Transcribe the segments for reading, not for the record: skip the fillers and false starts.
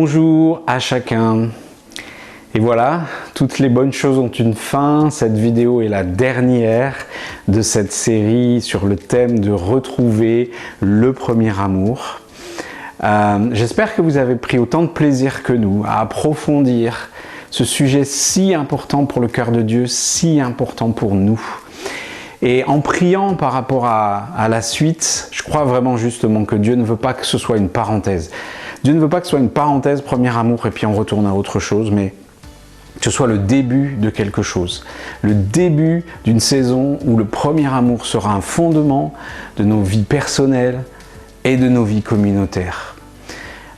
Bonjour à chacun. Et voilà, toutes les bonnes choses ont une fin. Cette vidéo est la dernière de cette série sur le thème de retrouver le premier amour. J'espère que vous avez pris autant de plaisir que nous à approfondir ce sujet si important pour le cœur de Dieu, si important pour nous. Et en priant par rapport à la suite, je crois vraiment justement que Dieu ne veut pas que ce soit une parenthèse. Dieu ne veut pas que ce soit une parenthèse, premier amour, et puis on retourne à autre chose, mais que ce soit le début de quelque chose. Le début d'une saison où le premier amour sera un fondement de nos vies personnelles et de nos vies communautaires.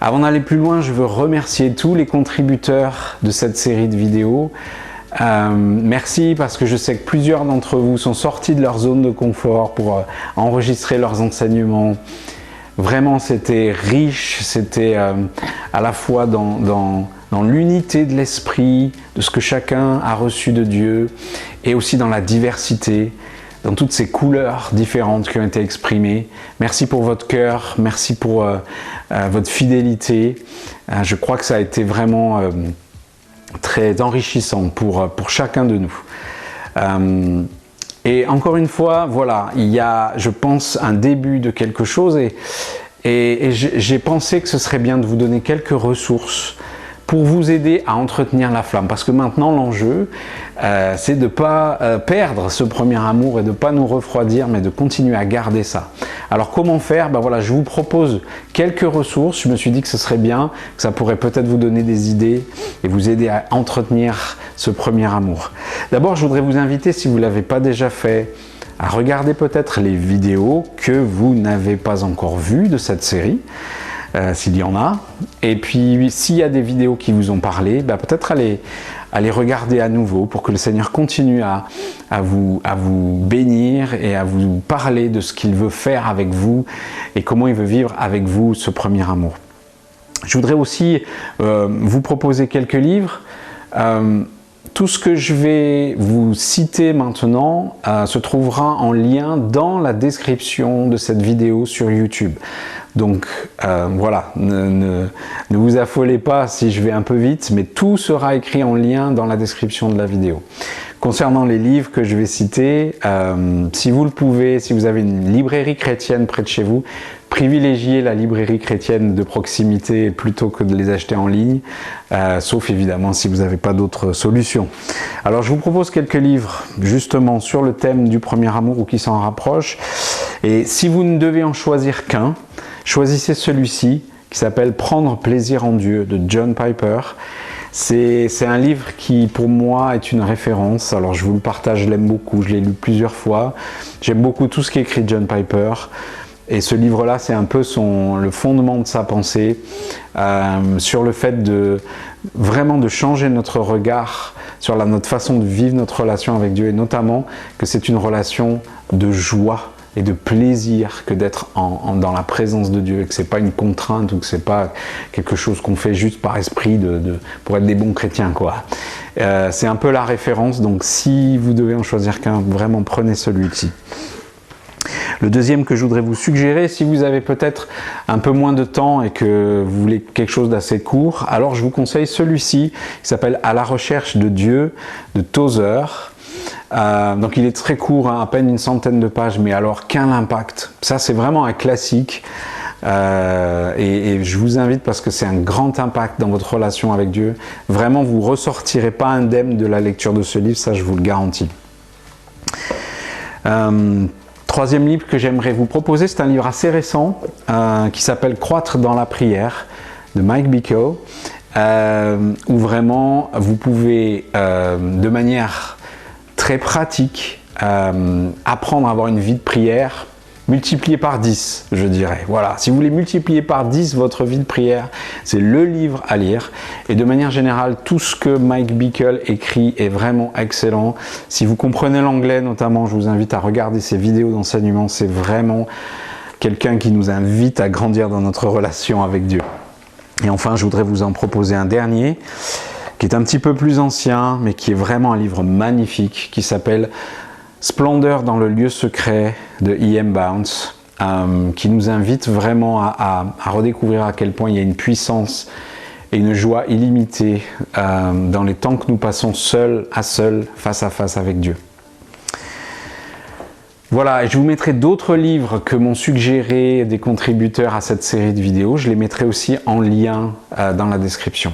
Avant d'aller plus loin, je veux remercier tous les contributeurs de cette série de vidéos. Merci parce que je sais que plusieurs d'entre vous sont sortis de leur zone de confort pour enregistrer leurs enseignements. Vraiment, c'était riche, c'était à la fois dans l'unité de l'esprit, de ce que chacun a reçu de Dieu, et aussi dans la diversité, dans toutes ces couleurs différentes qui ont été exprimées. Merci pour votre cœur, merci pour votre fidélité. Je crois que ça a été vraiment très enrichissant pour chacun de nous. Et encore une fois, voilà, il y a, je pense, un début de quelque chose et j'ai pensé que ce serait bien de vous donner quelques ressources pour vous aider à entretenir la flamme. Parce que maintenant, l'enjeu, c'est de ne pas perdre ce premier amour et de ne pas nous refroidir, mais de continuer à garder ça. Alors, comment faire? Ben voilà, je vous propose quelques ressources. Je me suis dit que ce serait bien, que ça pourrait peut-être vous donner des idées et vous aider à entretenir ce premier amour. D'abord, je voudrais vous inviter, si vous ne l'avez pas déjà fait, à regarder peut-être les vidéos que vous n'avez pas encore vues de cette série. S'il y en a, et puis s'il y a des vidéos qui vous ont parlé, bah, peut-être aller regarder à nouveau pour que le Seigneur continue à vous bénir et à vous parler de ce qu'il veut faire avec vous et comment il veut vivre avec vous ce premier amour. Je voudrais aussi vous proposer quelques livres. Tout ce que je vais vous citer maintenant se trouvera en lien dans la description de cette vidéo sur YouTube. Donc voilà, ne vous affolez pas si je vais un peu vite, mais tout sera écrit en lien dans la description de la vidéo. Concernant les livres que je vais citer, si vous le pouvez, si vous avez une librairie chrétienne près de chez vous, privilégiez la librairie chrétienne de proximité plutôt que de les acheter en ligne, sauf évidemment si vous n'avez pas d'autres solutions. Alors je vous propose quelques livres justement sur le thème du premier amour ou qui s'en rapprochent. Et si vous ne devez en choisir qu'un, choisissez celui-ci qui s'appelle « Prendre plaisir en Dieu » de John Piper. C'est un livre qui, pour moi, est une référence. Alors, je vous le partage, je l'aime beaucoup, je l'ai lu plusieurs fois. J'aime beaucoup tout ce qu'écrit John Piper. Et ce livre-là, c'est un peu le fondement de sa pensée sur le fait vraiment de changer notre regard sur notre façon de vivre notre relation avec Dieu, et notamment que c'est une relation de joie et de plaisir que d'être dans la présence de Dieu, et que c'est pas une contrainte ou que c'est pas quelque chose qu'on fait juste par esprit pour être des bons chrétiens, quoi. C'est un peu la référence, donc si vous devez en choisir qu'un, vraiment prenez celui-ci. Le deuxième que je voudrais vous suggérer, si vous avez peut-être un peu moins de temps et que vous voulez quelque chose d'assez court, alors je vous conseille celui-ci qui s'appelle « À la recherche de Dieu » de Tozer. Donc il est très court, hein, à peine une centaine de pages, mais alors quel impact! Ça, c'est vraiment un classique et je vous invite parce que c'est un grand impact dans votre relation avec Dieu. Vraiment, vous ne ressortirez pas indemne de la lecture de ce livre, ça je vous le garantis. Troisième livre que j'aimerais vous proposer, c'est un livre assez récent qui s'appelle « Croître dans la prière » de Mike Bickle, où vraiment vous pouvez de manière très pratique, apprendre à avoir une vie de prière multipliée par 10, je dirais. Voilà, si vous voulez multiplier par 10 votre vie de prière, c'est le livre à lire. Et de manière générale, tout ce que Mike Bickle écrit est vraiment excellent. Si vous comprenez l'anglais notamment, je vous invite à regarder ses vidéos d'enseignement. C'est vraiment quelqu'un qui nous invite à grandir dans notre relation avec Dieu. Et enfin, je voudrais vous en proposer un dernier, qui est un petit peu plus ancien, mais qui est vraiment un livre magnifique, qui s'appelle « Splendeur dans le lieu secret » de E.M. Bounds, qui nous invite vraiment à redécouvrir à quel point il y a une puissance et une joie illimitée dans les temps que nous passons seul à seul, face à face avec Dieu. Voilà, et je vous mettrai d'autres livres que m'ont suggéré des contributeurs à cette série de vidéos. Je les mettrai aussi en lien dans la description.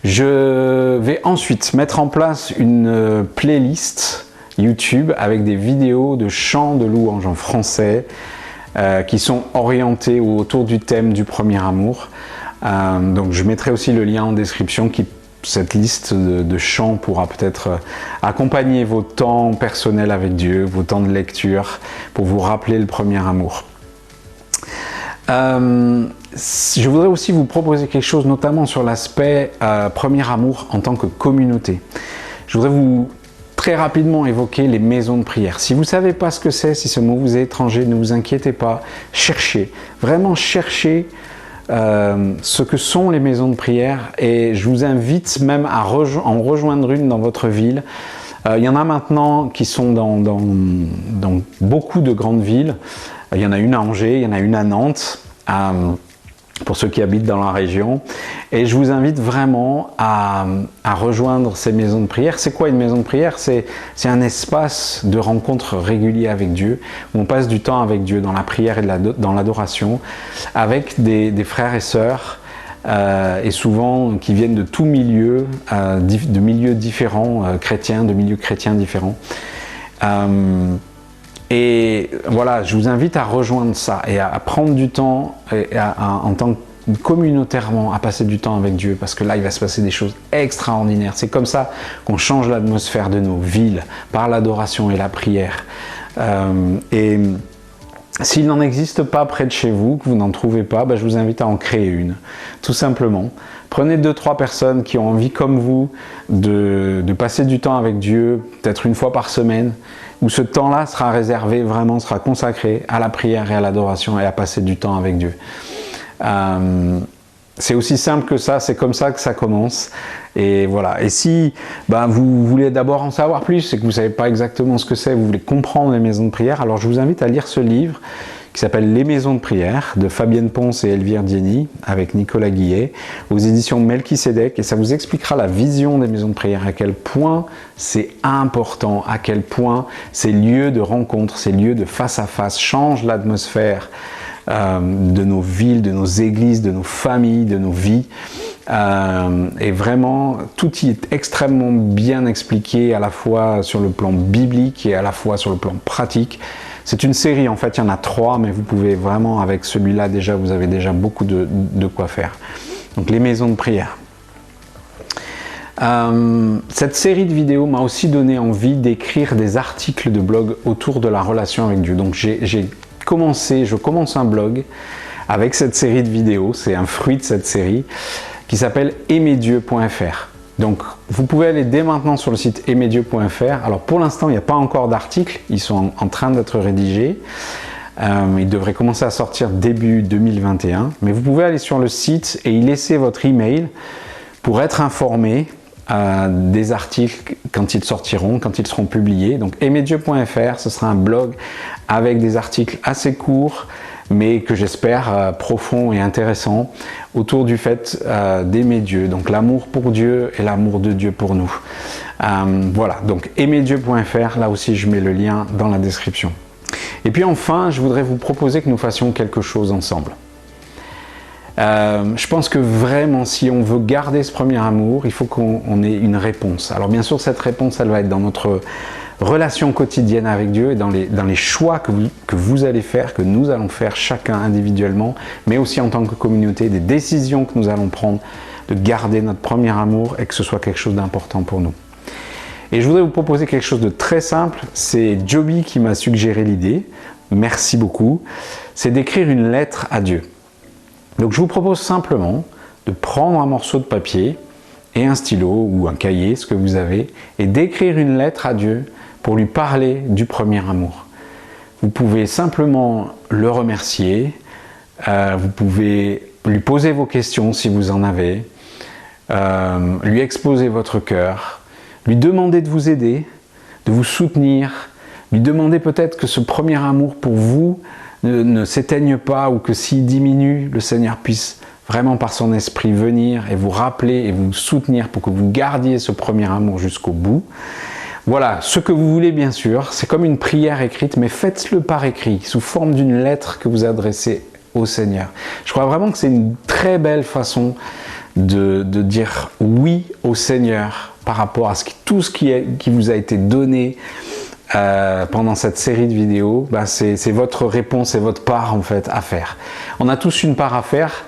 Je vais ensuite mettre en place une playlist YouTube avec des vidéos de chants de louanges en français qui sont orientées autour du thème du premier amour. Donc je mettrai aussi le lien en description cette liste de chants pourra peut-être accompagner vos temps personnels avec Dieu, vos temps de lecture, pour vous rappeler le premier amour. Je voudrais aussi vous proposer quelque chose, notamment sur l'aspect premier amour en tant que communauté. Je voudrais vous très rapidement évoquer les maisons de prière. Si vous ne savez pas ce que c'est, si ce mot vous est étranger, ne vous inquiétez pas, cherchez, vraiment cherchez ce que sont les maisons de prière, et je vous invite même à en rejoindre une dans votre ville. Il y en a maintenant qui sont dans beaucoup de grandes villes. Il y en a une à Angers, il y en a une à Nantes, pour ceux qui habitent dans la région. Et je vous invite vraiment à rejoindre ces maisons de prière. C'est quoi une maison de prière? C'est un espace de rencontre régulier avec Dieu, où on passe du temps avec Dieu dans la prière et dans l'adoration, avec des frères et sœurs, et souvent qui viennent de tous milieux, de milieux différents, chrétiens, de milieux chrétiens différents. Et voilà, je vous invite à rejoindre ça et à prendre du temps en tant que communautairement à passer du temps avec Dieu, parce que là il va se passer des choses extraordinaires. C'est comme ça qu'on change l'atmosphère de nos villes, par l'adoration et la prière. Et s'il n'en existe pas près de chez vous, que vous n'en trouvez pas, je vous invite à en créer une, tout simplement. Prenez 2-3 personnes qui ont envie comme vous de passer du temps avec Dieu, peut-être une fois par semaine, où ce temps-là sera réservé, vraiment sera consacré à la prière et à l'adoration et à passer du temps avec Dieu. C'est aussi simple que ça, c'est comme ça que ça commence. Et voilà. Et si vous voulez d'abord en savoir plus, et que vous ne savez pas exactement ce que c'est, vous voulez comprendre les maisons de prière, alors je vous invite à lire ce livre qui s'appelle Les maisons de prière, de Fabienne Ponce et Elvire Dieny, avec Nicolas Guillet, aux éditions Melchisedec, et ça vous expliquera la vision des maisons de prière, à quel point c'est important, à quel point ces lieux de rencontre, ces lieux de face à face changent l'atmosphère de nos villes, de nos églises, de nos familles, de nos vies. Et vraiment, tout y est extrêmement bien expliqué, à la fois sur le plan biblique et à la fois sur le plan pratique. C'est une série, en fait, il y en a 3, mais vous pouvez vraiment, avec celui-là déjà, vous avez déjà beaucoup de quoi faire. Donc, les maisons de prière. Cette série de vidéos m'a aussi donné envie d'écrire des articles de blog autour de la relation avec Dieu. Donc, je commence un blog avec cette série de vidéos, c'est un fruit de cette série, qui s'appelle aimerdieu.fr. Donc, vous pouvez aller dès maintenant sur le site aimerdieu.fr. Alors, pour l'instant, il n'y a pas encore d'articles, ils sont en train d'être rédigés. Ils devraient commencer à sortir début 2021. Mais vous pouvez aller sur le site et y laisser votre email pour être informé des articles quand ils sortiront, quand ils seront publiés. Donc, aimerdieu.fr, ce sera un blog avec des articles assez courts, mais que j'espère profonds et intéressants, autour du fait d'aimer Dieu, donc l'amour pour Dieu et l'amour de Dieu pour nous. Voilà, donc aimerdieu.fr, là aussi je mets le lien dans la description. Et puis enfin, je voudrais vous proposer que nous fassions quelque chose ensemble. Je pense que vraiment, si on veut garder ce premier amour, il faut qu'on ait une réponse. Alors bien sûr, cette réponse, elle va être dans notre relation quotidienne avec Dieu et dans les choix que vous allez faire, que nous allons faire chacun individuellement, mais aussi en tant que communauté, des décisions que nous allons prendre, de garder notre premier amour et que ce soit quelque chose d'important pour nous. Et je voudrais vous proposer quelque chose de très simple, c'est Joby qui m'a suggéré l'idée, merci beaucoup, c'est d'écrire une lettre à Dieu. Donc je vous propose simplement de prendre un morceau de papier et un stylo ou un cahier, ce que vous avez, et d'écrire une lettre à Dieu pour lui parler du premier amour. Vous pouvez simplement le remercier, vous pouvez lui poser vos questions si vous en avez, lui exposer votre cœur, lui demander de vous aider, de vous soutenir, lui demander peut-être que ce premier amour pour vous ne s'éteigne pas ou que s'il diminue, le Seigneur puisse vraiment par son esprit venir et vous rappeler et vous soutenir pour que vous gardiez ce premier amour jusqu'au bout. Voilà, ce que vous voulez bien sûr, c'est comme une prière écrite, mais faites-le par écrit, sous forme d'une lettre que vous adressez au Seigneur. Je crois vraiment que c'est une très belle façon de dire oui au Seigneur par rapport à tout ce qui vous a été donné pendant cette série de vidéos. C'est votre réponse et votre part en fait à faire. On a tous une part à faire.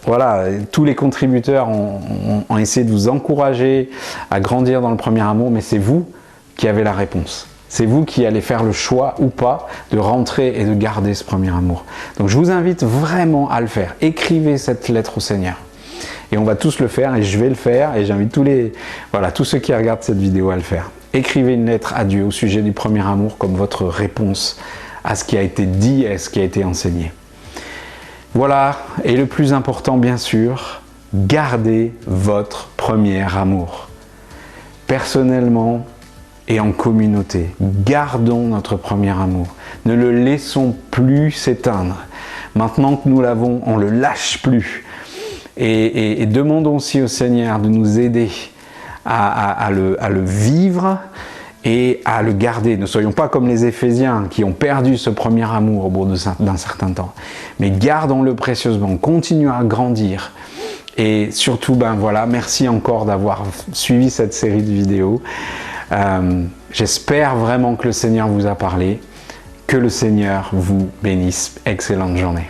Voilà, tous les contributeurs ont essayé de vous encourager à grandir dans le premier amour, mais c'est vous qui avez la réponse. C'est vous qui allez faire le choix ou pas de rentrer et de garder ce premier amour. Donc je vous invite vraiment à le faire. Écrivez cette lettre au Seigneur. Et on va tous le faire et je vais le faire et j'invite tous ceux qui regardent cette vidéo à le faire. Écrivez une lettre à Dieu au sujet du premier amour comme votre réponse à ce qui a été dit et à ce qui a été enseigné. Voilà, et le plus important bien sûr, gardez votre premier amour. Personnellement et en communauté, gardons notre premier amour. Ne le laissons plus s'éteindre. Maintenant que nous l'avons, on ne le lâche plus. Et demandons aussi au Seigneur de nous aider à le vivre et à le garder. Ne soyons pas comme les Éphésiens qui ont perdu ce premier amour au bout d'un certain temps. Mais gardons-le précieusement, continuons à grandir. Et surtout, merci encore d'avoir suivi cette série de vidéos. J'espère vraiment que le Seigneur vous a parlé. Que le Seigneur vous bénisse. Excellente journée.